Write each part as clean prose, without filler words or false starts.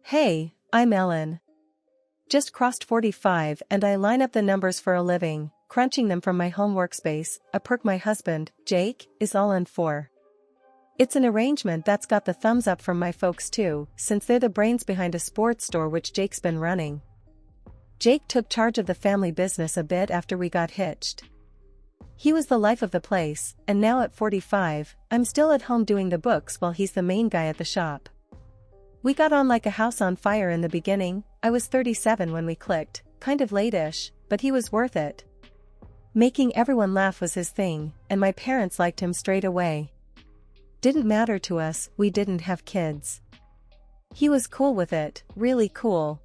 Hey, I'm Ellen. Just crossed 45 and I line up the numbers for a living, crunching them from my home workspace, a perk my husband, Jake, is all in for. It's an arrangement that's got the thumbs up from my folks too, since they're the brains behind a sports store which Jake's been running. Jake took charge of the family business a bit after we got hitched. He was the life of the place, and now at 45, I'm still at home doing the books while he's the main guy at the shop. We got on like a house on fire in the beginning. I was 37 when we clicked, kind of late-ish, but he was worth it. Making everyone laugh was his thing, and my parents liked him straight away. Didn't matter to us, we didn't have kids. He was cool with it, really cool.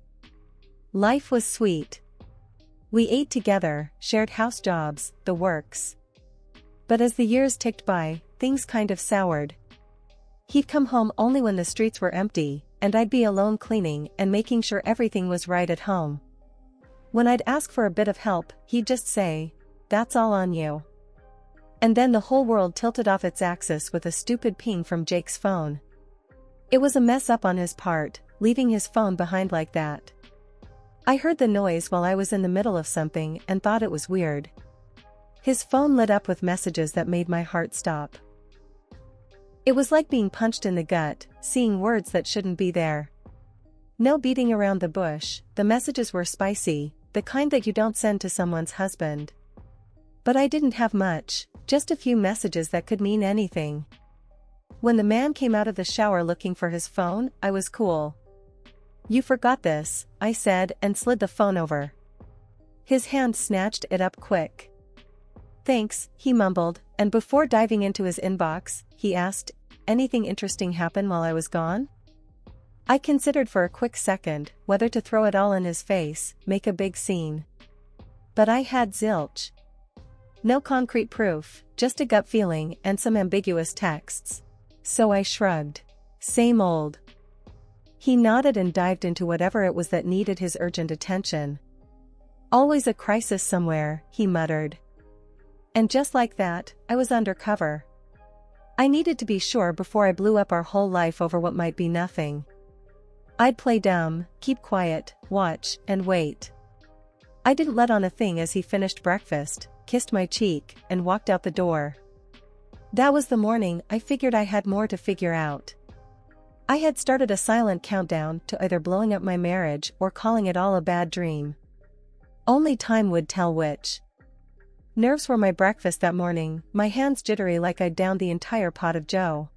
Life was sweet. We ate together, shared house jobs, the works. But as the years ticked by, things kind of soured. He'd come home only when the streets were empty, and I'd be alone cleaning and making sure everything was right at home. When I'd ask for a bit of help, he'd just say, "That's all on you." And then the whole world tilted off its axis with a stupid ping from Jake's phone. It was a mess up on his part, leaving his phone behind like that. I heard the noise while I was in the middle of something and thought it was weird. His phone lit up with messages that made my heart stop. It was like being punched in the gut, seeing words that shouldn't be there. No beating around the bush, the messages were spicy, the kind that you don't send to someone's husband. But I didn't have much, just a few messages that could mean anything. When the man came out of the shower looking for his phone, I was cool. "You forgot this," I said and slid the phone over. His hand snatched it up quick. "Thanks," he mumbled, and before diving into his inbox, he asked, "Anything interesting happen while I was gone?" I considered for a quick second whether to throw it all in his face, make a big scene. But I had zilch. No concrete proof, just a gut feeling and some ambiguous texts. So I shrugged. Same old. He nodded and dived into whatever it was that needed his urgent attention. "Always a crisis somewhere," he muttered. And just like that, I was undercover. I needed to be sure before I blew up our whole life over what might be nothing. I'd play dumb, keep quiet, watch, and wait. I didn't let on a thing as he finished breakfast, kissed my cheek, and walked out the door. That was the morning I figured I had more to figure out. I had started a silent countdown to either blowing up my marriage or calling it all a bad dream. Only time would tell which. Nerves were my breakfast that morning, my hands jittery like I'd downed the entire pot of joe.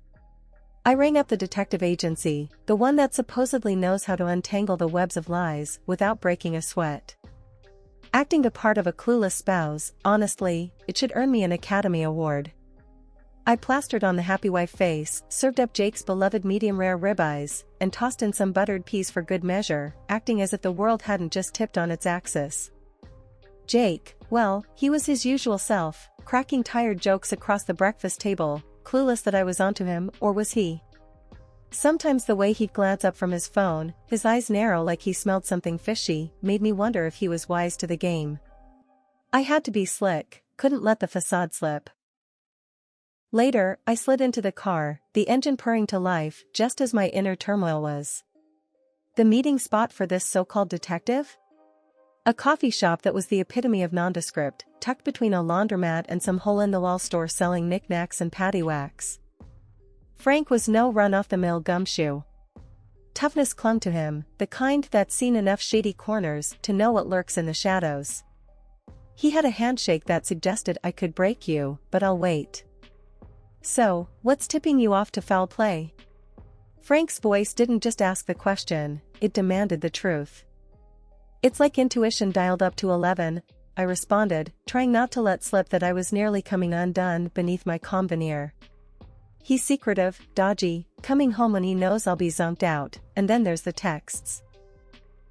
I rang up the detective agency, the one that supposedly knows how to untangle the webs of lies without breaking a sweat. Acting the part of a clueless spouse, honestly, it should earn me an Academy Award. I plastered on the happy wife face, served up Jake's beloved medium-rare ribeyes, and tossed in some buttered peas for good measure, acting as if the world hadn't just tipped on its axis. Jake, well, he was his usual self, cracking tired jokes across the breakfast table, clueless that I was onto him, or was he? Sometimes the way he'd glance up from his phone, his eyes narrow like he smelled something fishy, made me wonder if he was wise to the game. I had to be slick, couldn't let the facade slip. Later, I slid into the car, the engine purring to life, just as my inner turmoil was. The meeting spot for this so-called detective? A coffee shop that was the epitome of nondescript, tucked between a laundromat and some hole-in-the-wall store selling knickknacks and paddywhacks. Frank was no run-off-the-mill gumshoe. Toughness clung to him, the kind that's seen enough shady corners to know what lurks in the shadows. He had a handshake that suggested I could break you, but I'll wait. "So, what's tipping you off to foul play?" Frank's voice didn't just ask the question, it demanded the truth. "It's like intuition dialed up to 11, I responded, trying not to let slip that I was nearly coming undone beneath my calm veneer. "He's secretive, dodgy, coming home when he knows I'll be zonked out, and then there's the texts."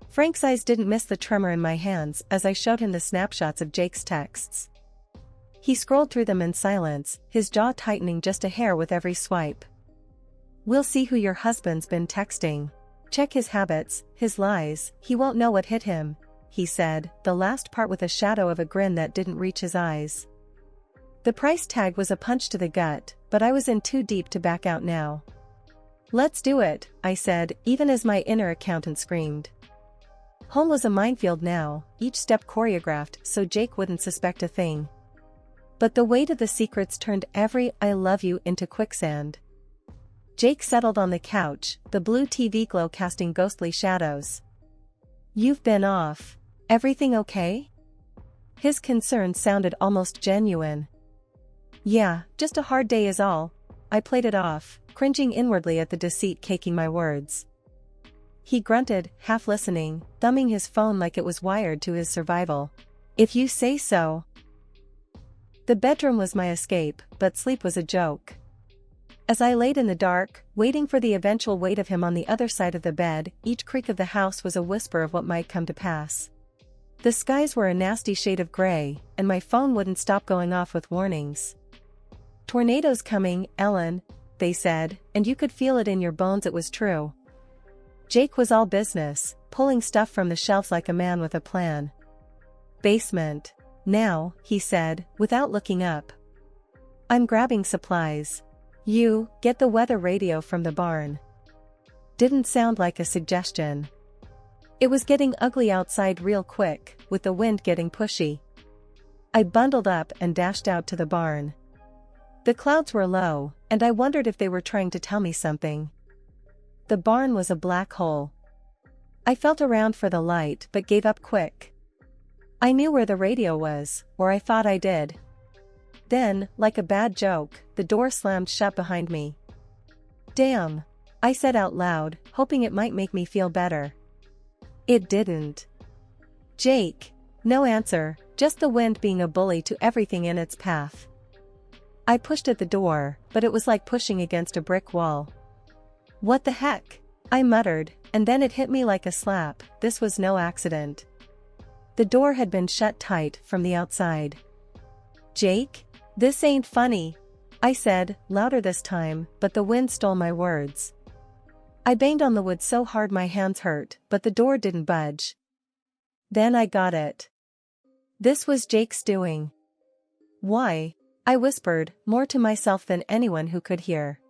Frank's eyes didn't miss the tremor in my hands as I showed him the snapshots of Jake's texts. He scrolled through them in silence, his jaw tightening just a hair with every swipe. "We'll see who your husband's been texting. Check his habits, his lies, he won't know what hit him," he said, the last part with a shadow of a grin that didn't reach his eyes. The price tag was a punch to the gut, but I was in too deep to back out now. Let's do it, I said, even as my inner accountant screamed. Home was a minefield now, each step choreographed so Jake wouldn't suspect a thing. But the weight of the secrets turned every "I love you" into quicksand. Jake settled on the couch, the blue TV glow casting ghostly shadows. You've been off. Everything okay? His concern sounded almost genuine. Yeah, just a hard day is all. I played it off, cringing inwardly at the deceit caking my words. He grunted, half listening, thumbing his phone like it was wired to his survival. If you say so. The bedroom was my escape, but sleep was a joke. As I laid in the dark, waiting for the eventual weight of him on the other side of the bed, each creak of the house was a whisper of what might come to pass. The skies were a nasty shade of gray, and my phone wouldn't stop going off with warnings. Tornadoes coming, Ellen, they said, and you could feel it in your bones. It was true. Jake was all business, pulling stuff from the shelves like a man with a plan. Basement. Now, he said, without looking up. I'm grabbing supplies. You, get the weather radio from the barn. Didn't sound like a suggestion. It was getting ugly outside real quick, with the wind getting pushy. I bundled up and dashed out to the barn. The clouds were low, and I wondered if they were trying to tell me something. The barn was a black hole. I felt around for the light but gave up quick. I knew where the radio was, or I thought I did. Then, like a bad joke, the door slammed shut behind me. Damn, I said out loud, hoping it might make me feel better. It didn't. Jake. No answer, just the wind being a bully to everything in its path. I pushed at the door, but it was like pushing against a brick wall. What the heck? I muttered, and then it hit me like a slap. This was no accident. The door had been shut tight from the outside. Jake? This ain't funny, I said, louder this time, but the wind stole my words. I banged on the wood so hard my hands hurt, but the door didn't budge. Then I got it. This was Jake's doing. Why? I whispered, more to myself than anyone who could hear.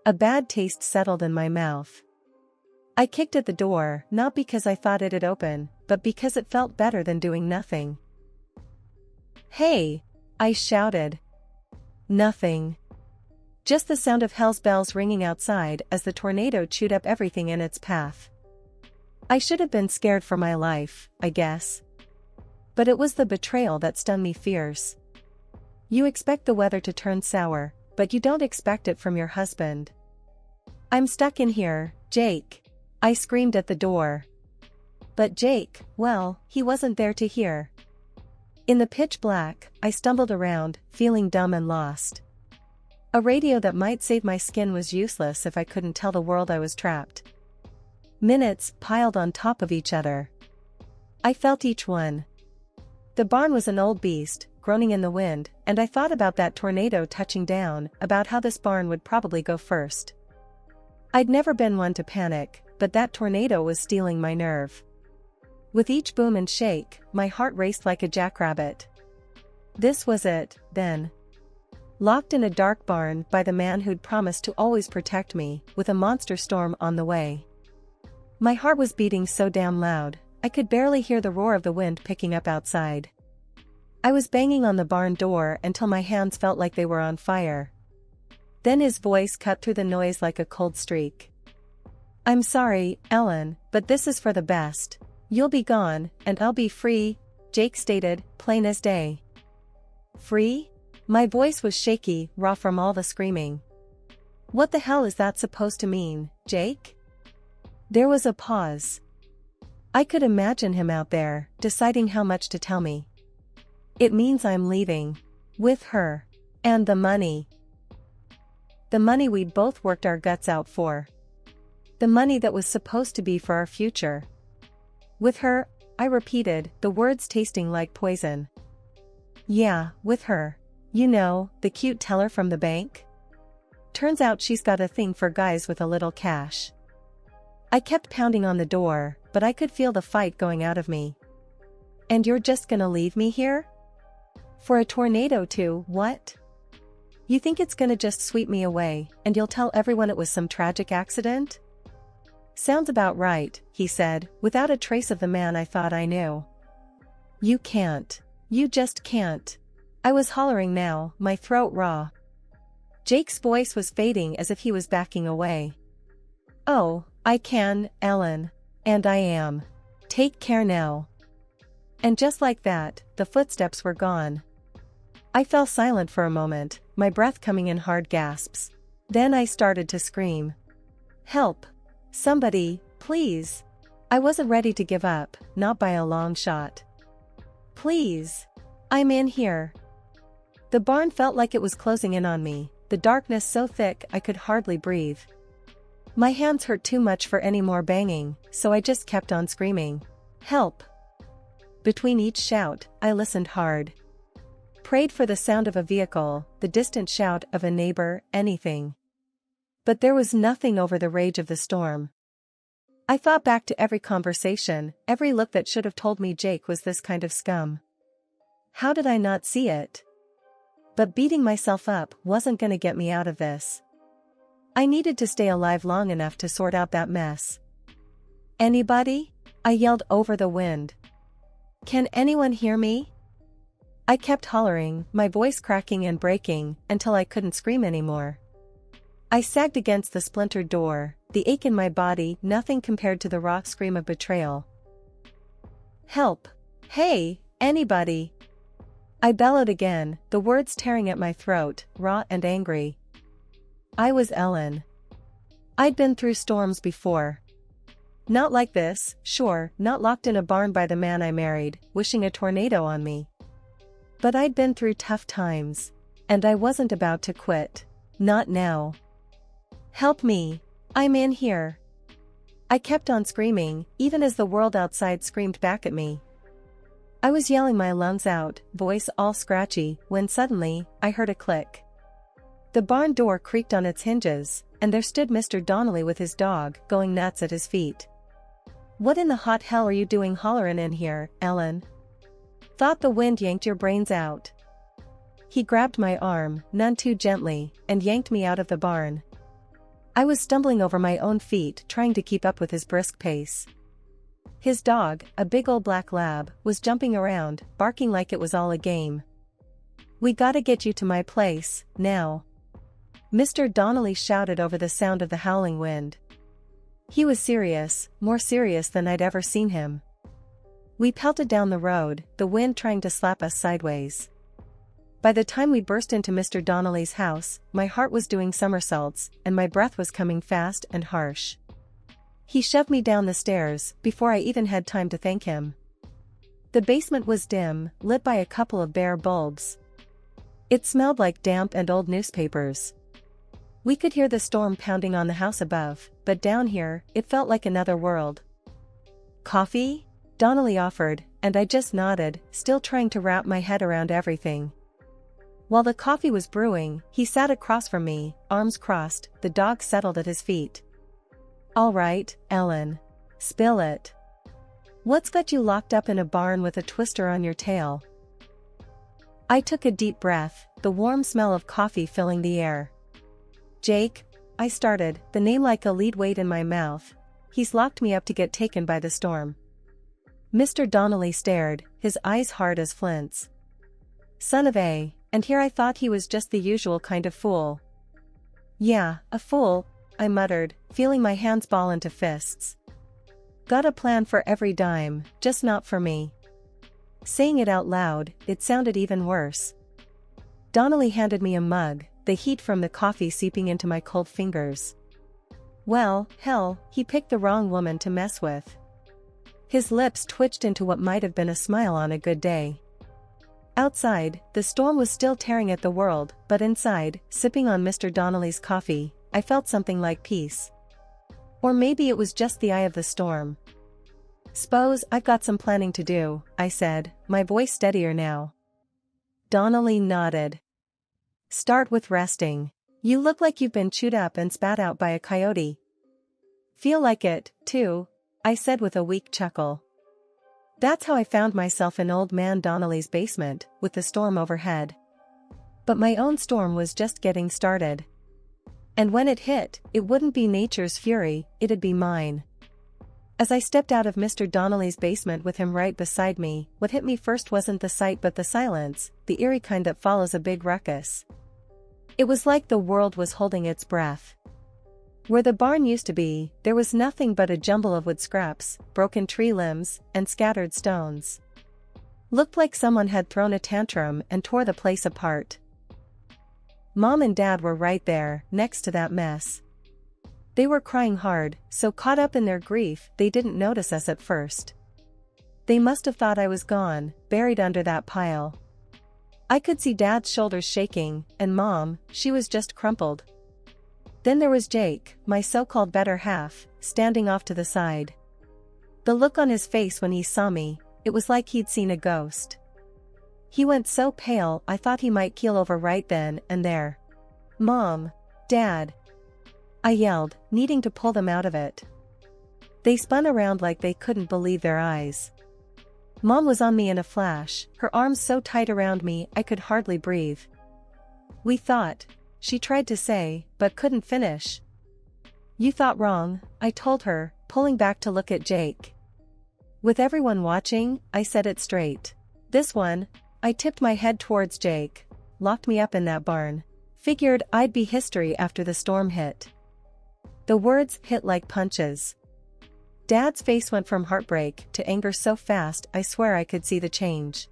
A bad taste settled in my mouth. I kicked at the door, not because I thought it'd open, but because it felt better than doing nothing. Hey! I shouted. Nothing. Just the sound of hell's bells ringing outside as the tornado chewed up everything in its path. I should have been scared for my life, I guess. But it was the betrayal that stung me fierce. You expect the weather to turn sour, but you don't expect it from your husband. I'm stuck in here, Jake. I screamed at the door. But Jake, well, he wasn't there to hear. In the pitch black, I stumbled around, feeling dumb and lost. A radio that might save my skin was useless if I couldn't tell the world I was trapped. Minutes piled on top of each other. I felt each one. The barn was an old beast, groaning in the wind, and I thought about that tornado touching down, about how this barn would probably go first. I'd never been one to panic, but that tornado was stealing my nerve. With each boom and shake, my heart raced like a jackrabbit. This was it, then. Locked in a dark barn by the man who'd promised to always protect me, with a monster storm on the way. My heart was beating so damn loud, I could barely hear the roar of the wind picking up outside. I was banging on the barn door until my hands felt like they were on fire. Then his voice cut through the noise like a cold streak. I'm sorry, Ellen, but this is for the best. You'll be gone, and I'll be free, Jake stated, plain as day. Free? My voice was shaky, raw from all the screaming. What the hell is that supposed to mean, Jake? There was a pause. I could imagine him out there, deciding how much to tell me. It means I'm leaving. With her. And the money. The money we'd both worked our guts out for. The money that was supposed to be for our future. With her, I repeated, the words tasting like poison. Yeah, with her. You know, the cute teller from the bank? Turns out she's got a thing for guys with a little cash. I kept pounding on the door, but I could feel the fight going out of me. And you're just gonna leave me here? For a tornado to, what? You think it's gonna just sweep me away, and you'll tell everyone it was some tragic accident? Sounds about right, he said, without a trace of the man I thought I knew. You can't. You just can't. I was hollering now, my throat raw. Jake's voice was fading as if he was backing away. Oh, I can, Ellen. And I am. Take care now. And just like that, the footsteps were gone. I fell silent for a moment, my breath coming in hard gasps. Then I started to scream. Help! Somebody, please! I wasn't ready to give up, not by a long shot. Please! I'm in here. The barn felt like it was closing in on me, the darkness so thick I could hardly breathe. My hands hurt too much for any more banging, so I just kept on screaming. Help! Between each shout, I listened hard. Prayed for the sound of a vehicle, the distant shout of a neighbor, anything. But there was nothing over the rage of the storm. I thought back to every conversation, every look that should have told me Jake was this kind of scum. How did I not see it? But beating myself up wasn't gonna get me out of this. I needed to stay alive long enough to sort out that mess. Anybody? I yelled over the wind. Can anyone hear me? I kept hollering, my voice cracking and breaking, until I couldn't scream anymore. I sagged against the splintered door, the ache in my body nothing compared to the raw scream of betrayal. Help! Hey, anybody! I bellowed again, the words tearing at my throat, raw and angry. I was Ellen. I'd been through storms before. Not like this, sure, not locked in a barn by the man I married, wishing a tornado on me. But I'd been through tough times. And I wasn't about to quit. Not now. Help me! I'm in here. I kept on screaming, even as the world outside screamed back at me. I was yelling my lungs out, voice all scratchy, when suddenly, I heard a click. The barn door creaked on its hinges, and there stood Mr. Donnelly with his dog, going nuts at his feet. What in the hot hell are you doing hollerin' in here, Ellen? Thought the wind yanked your brains out. He grabbed my arm, none too gently, and yanked me out of the barn. I was stumbling over my own feet trying to keep up with his brisk pace. His dog, a big old black lab, was jumping around, barking like it was all a game. We gotta get you to my place, now. Mr. Donnelly shouted over the sound of the howling wind. He was serious, more serious than I'd ever seen him. We pelted down the road, the wind trying to slap us sideways. By the time we burst into Mr. Donnelly's house, my heart was doing somersaults, and my breath was coming fast and harsh. He shoved me down the stairs, before I even had time to thank him. The basement was dim, lit by a couple of bare bulbs. It smelled like damp and old newspapers. We could hear the storm pounding on the house above, but down here, it felt like another world. Coffee? Donnelly offered, and I just nodded, still trying to wrap my head around everything. While the coffee was brewing, he sat across from me, arms crossed, the dog settled at his feet. All right, Ellen. Spill it. What's got you locked up in a barn with a twister on your tail? I took a deep breath, the warm smell of coffee filling the air. Jake, I started, the name like a lead weight in my mouth. He's locked me up to get taken by the storm. Mr. Donnelly stared, his eyes hard as flints. Son of a, and here I thought he was just the usual kind of fool. Yeah, a fool, I muttered, feeling my hands ball into fists. Got a plan for every dime, just not for me. Saying it out loud, it sounded even worse. Donnelly handed me a mug, the heat from the coffee seeping into my cold fingers. Well, hell, he picked the wrong woman to mess with. His lips twitched into what might have been a smile on a good day. Outside, the storm was still tearing at the world, but inside, sipping on Mr. Donnelly's coffee, I felt something like peace. Or maybe it was just the eye of the storm. S'pose I've got some planning to do, I said, my voice steadier now. Donnelly nodded. Start with resting. You look like you've been chewed up and spat out by a coyote. Feel like it, too, I said with a weak chuckle. That's how I found myself in old man Donnelly's basement, with the storm overhead. But my own storm was just getting started. And when it hit, it wouldn't be nature's fury, it'd be mine. As I stepped out of Mr. Donnelly's basement with him right beside me, what hit me first wasn't the sight but the silence, the eerie kind that follows a big ruckus. It was like the world was holding its breath. Where the barn used to be, there was nothing but a jumble of wood scraps, broken tree limbs, and scattered stones. Looked like someone had thrown a tantrum and tore the place apart. Mom and Dad were right there, next to that mess. They were crying hard, so caught up in their grief, they didn't notice us at first. They must have thought I was gone, buried under that pile. I could see Dad's shoulders shaking, and Mom, she was just crumpled. Then there was Jake, my so-called better half, standing off to the side. The look on his face when he saw me, it was like he'd seen a ghost. He went so pale I thought he might keel over right then and there. "Mom! Dad!" I yelled, needing to pull them out of it. They spun around like they couldn't believe their eyes. Mom was on me in a flash, her arms so tight around me I could hardly breathe. "We thought," she tried to say, but couldn't finish. "You thought wrong," I told her, pulling back to look at Jake. With everyone watching, I said it straight. "This one," I tipped my head towards Jake, "locked me up in that barn. Figured I'd be history after the storm hit." The words hit like punches. Dad's face went from heartbreak to anger so fast I swear I could see the change.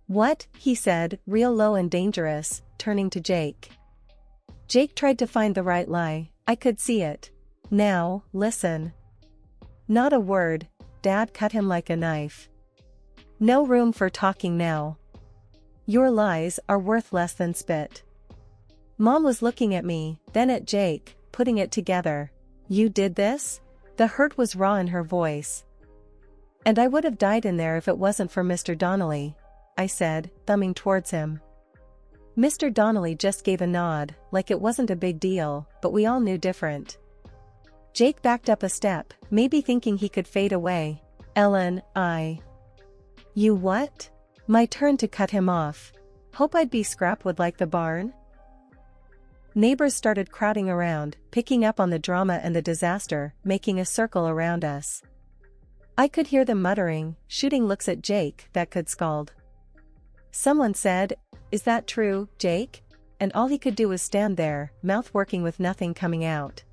"What?" he said, real low and dangerous, turning to Jake. Jake tried to find the right lie, I could see it. "Now, listen." "Not a word," Dad cut him like a knife. "No room for talking now. Your lies are worth less than spit." Mom was looking at me, then at Jake, putting it together. "You did this?" The hurt was raw in her voice. "And I would have died in there if it wasn't for Mr. Donnelly," I said, thumbing towards him. Mr. Donnelly just gave a nod, like it wasn't a big deal, but we all knew different. Jake backed up a step, maybe thinking he could fade away. "Ellen, You what?" My turn to cut him off. "Hope I'd be scrapwood like the barn?" Neighbors started crowding around, picking up on the drama and the disaster, making a circle around us. I could hear them muttering, shooting looks at Jake that could scald. Someone said, "Is that true, Jake?" And all he could do was stand there, mouth working with nothing coming out.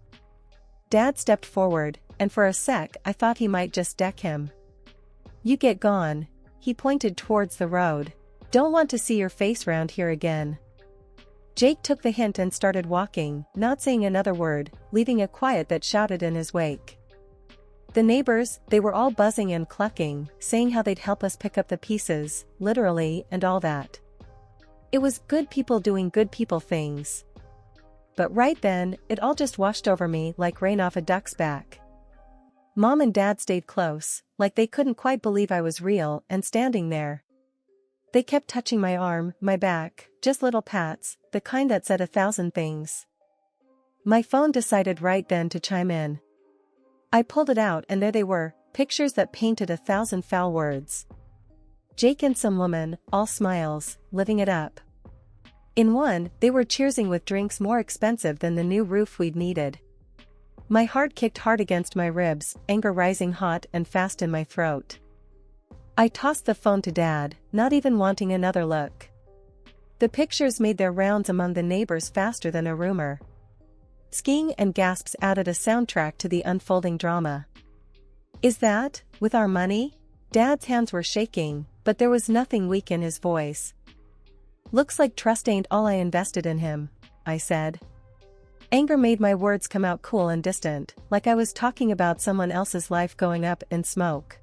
Dad stepped forward, and for a sec I thought he might just deck him. "You get gone." He pointed towards the road. "Don't want to see your face round here again." Jake took the hint and started walking, not saying another word, leaving a quiet that shouted in his wake. The neighbors, they were all buzzing and clucking, saying how they'd help us pick up the pieces, literally, and all that. It was good people doing good people things. But right then, it all just washed over me like rain off a duck's back. Mom and Dad stayed close, like they couldn't quite believe I was real and standing there. They kept touching my arm, my back, just little pats, the kind that said 1,000 things. My phone decided right then to chime in. I pulled it out and there they were, pictures that painted 1,000 foul words. Jake and some woman, all smiles, living it up. In one, they were cheersing with drinks more expensive than the new roof we'd needed. My heart kicked hard against my ribs, anger rising hot and fast in my throat. I tossed the phone to Dad, not even wanting another look. The pictures made their rounds among the neighbors faster than a rumor. Skiing and gasps added a soundtrack to the unfolding drama. "Is that, with our money?" Dad's hands were shaking, but there was nothing weak in his voice. "Looks like trust ain't all I invested in him," I said. Anger made my words come out cool and distant, like I was talking about someone else's life going up in smoke.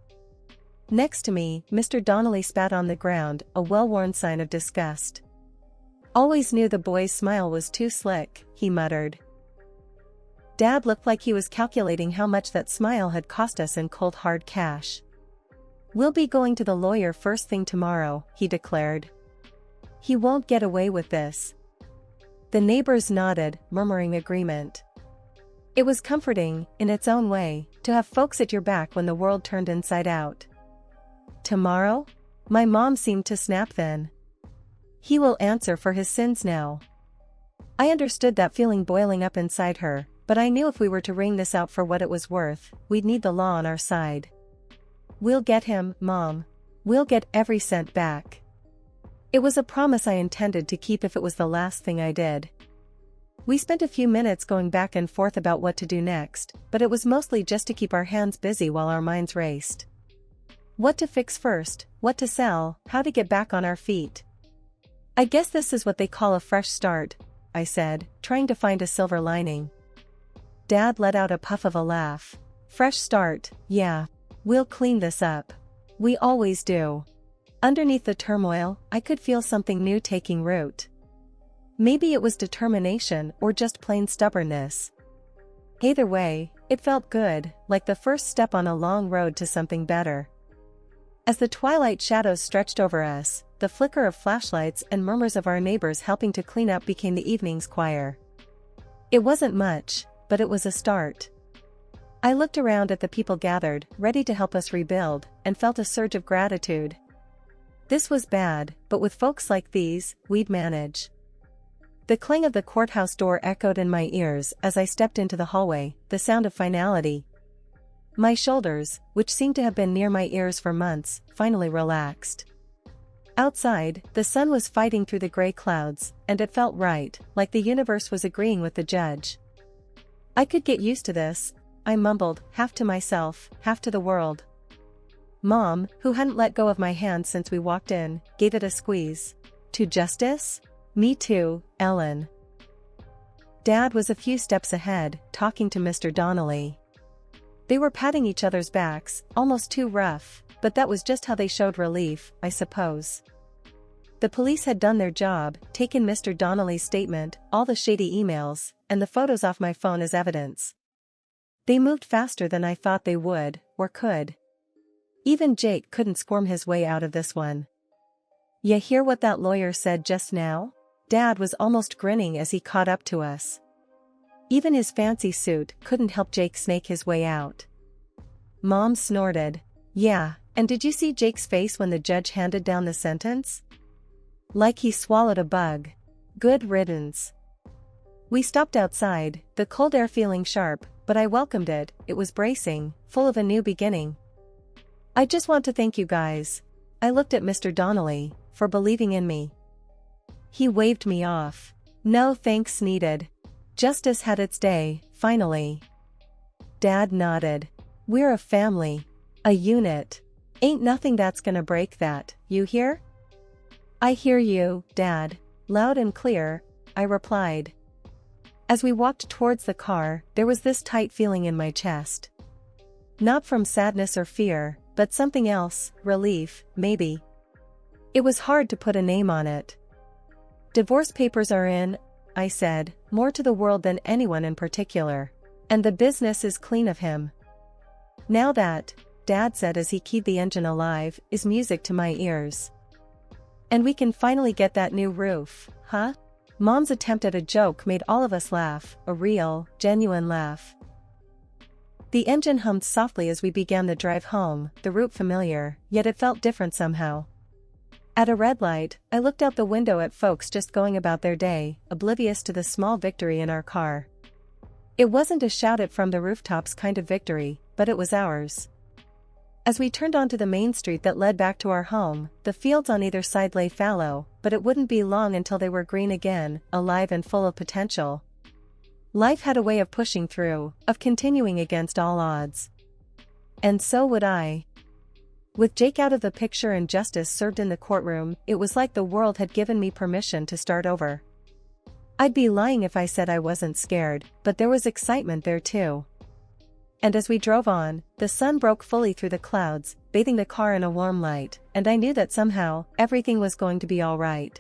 Next to me, Mr. Donnelly spat on the ground, a well-worn sign of disgust. "Always knew the boy's smile was too slick," he muttered. Dad looked like he was calculating how much that smile had cost us in cold hard cash. "We'll be going to the lawyer first thing tomorrow," he declared. "He won't get away with this." The neighbors nodded, murmuring agreement. It was comforting, in its own way, to have folks at your back when the world turned inside out. "Tomorrow?" My mom seemed to snap then. He will answer for his sins now. I understood that feeling boiling up inside her, but I knew if we were to wring this out for what it was worth, we'd need the law on our side. We'll get him, Mom. We'll get every cent back. It was a promise I intended to keep if it was the last thing I did. We spent a few minutes going back and forth about what to do next, but it was mostly just to keep our hands busy while our minds raced. What to fix first, what to sell, how to get back on our feet. I guess this is what they call a fresh start, I said, trying to find a silver lining. Dad let out a puff of a laugh. Fresh start, yeah. We'll clean this up. We always do. Underneath the turmoil, I could feel something new taking root. Maybe it was determination or just plain stubbornness. Either way, it felt good, like the first step on a long road to something better. As the twilight shadows stretched over us, the flicker of flashlights and murmurs of our neighbors helping to clean up became the evening's choir. It wasn't much, but it was a start. I looked around at the people gathered, ready to help us rebuild, and felt a surge of gratitude. This was bad, but with folks like these, we'd manage. The clang of the courthouse door echoed in my ears as I stepped into the hallway, the sound of finality. My shoulders, which seemed to have been near my ears for months, finally relaxed. Outside, the sun was fighting through the gray clouds, and it felt right, like the universe was agreeing with the judge. I could get used to this, I mumbled, half to myself, half to the world. Mom, who hadn't let go of my hand since we walked in, gave it a squeeze. To justice? Me too, Ellen. Dad was a few steps ahead, talking to Mr. Donnelly. They were patting each other's backs, almost too rough, but that was just how they showed relief, I suppose. The police had done their job, taken Mr. Donnelly's statement, all the shady emails, and the photos off my phone as evidence. They moved faster than I thought they would, or could. Even Jake couldn't squirm his way out of this one. "Ya hear what that lawyer said just now?" Dad was almost grinning as he caught up to us. Even his fancy suit couldn't help Jake snake his way out. Mom snorted. "Yeah, and did you see Jake's face when the judge handed down the sentence? Like he swallowed a bug. Good riddance." We stopped outside, the cold air feeling sharp, but I welcomed it. It was bracing, full of a new beginning. "I just want to thank you guys." I looked at Mr. Donnelly, for believing in me. He waved me off. "No thanks needed. Justice had its day, finally." Dad nodded. "We're a family. A unit. Ain't nothing that's gonna break that, you hear?" "I hear you, Dad. Loud and clear," I replied. As we walked towards the car, there was this tight feeling in my chest. Not from sadness or fear, but something else, relief, maybe. It was hard to put a name on it. "Divorce papers are in," I said, more to the world than anyone in particular. "And the business is clean of him." "Now that," Dad said as he keyed the engine alive, "is music to my ears. And we can finally get that new roof, huh?" Mom's attempt at a joke made all of us laugh, a real, genuine laugh. The engine hummed softly as we began the drive home, the route familiar, yet it felt different somehow. At a red light, I looked out the window at folks just going about their day, oblivious to the small victory in our car. It wasn't a shout it from the rooftops kind of victory, but it was ours. As we turned onto the main street that led back to our home, the fields on either side lay fallow, but it wouldn't be long until they were green again, alive and full of potential. Life had a way of pushing through, of continuing against all odds. And so would I. With Jake out of the picture and justice served in the courtroom, it was like the world had given me permission to start over. I'd be lying if I said I wasn't scared, but there was excitement there too. And as we drove on, the sun broke fully through the clouds, bathing the car in a warm light, and I knew that somehow, everything was going to be all right.